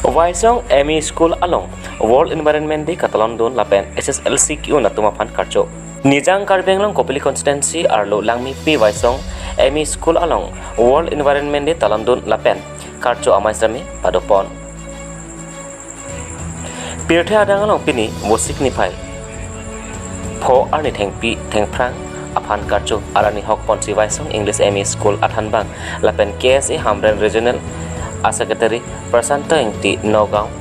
Waisong ME School along World Environment Day Catalan Don Lapen SSLCQ na tumapan karcho. Nijang Karbenglong Kopili Constituency Arlo Langmi P Waisong ME School along World Environment Day Talandon Lapen karcho amai sami padopon. Pirthe adang along pini musik nipai. Pho arni thengpi thengprang aphan karcho arani hok ponsi Waisong English ME School athanbang Lapen KSA Hamren Regional Secretary Prasanta Ingti Nogao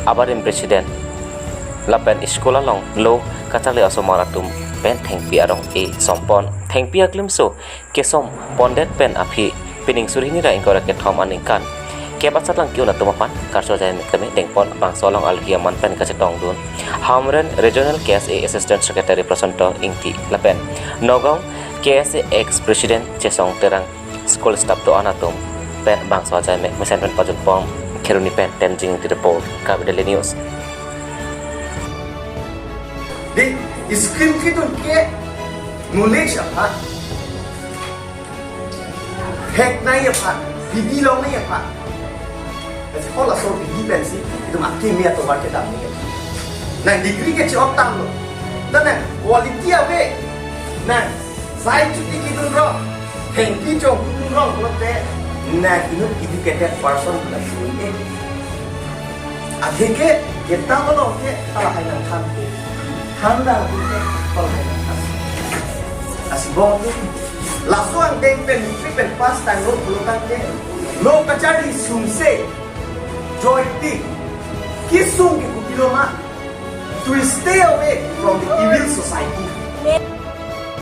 Abarim President Lapen School along Low Katali Asomaratum Pen Thengpi Arong E Sompon Thengpi Aklimso Kesom Pondet Pen Api Pining Surini Ra Ingkora Kethom Aningkan Kebat Satlang Kiuna Tumapan Karso Jayan Kami Dengpon Bang Solong Alhiaman Pen Kasetong Dun Hamren Regional KSA Assistant Secretary Prasanta Ingti Lapen Nogao KSA Ex President Chesong Terang School Staff to Anatum Pen bang soal saya mesin pen pajun pom keruni pen tenjing di report kami Daily News. Di screen kita ke knowledge apa? Hack naik apa? Bibi long naik apa? Jadi kalau soal bibi pensi itu makin miat tu market ni. Nah degree ke job tam lo. Dan quality apa? Nah saya cuti kita roh. Hengki jom roh lote. Nah, ini educated person lagi. Akhirnya kita kalau ke kalau hai nak tanda kita kalau hai nak asibong langsung dengpen pen pas time lo pelukan ke lo kacari sumse joyti kisung ke kupiloma to stay away from the evil society.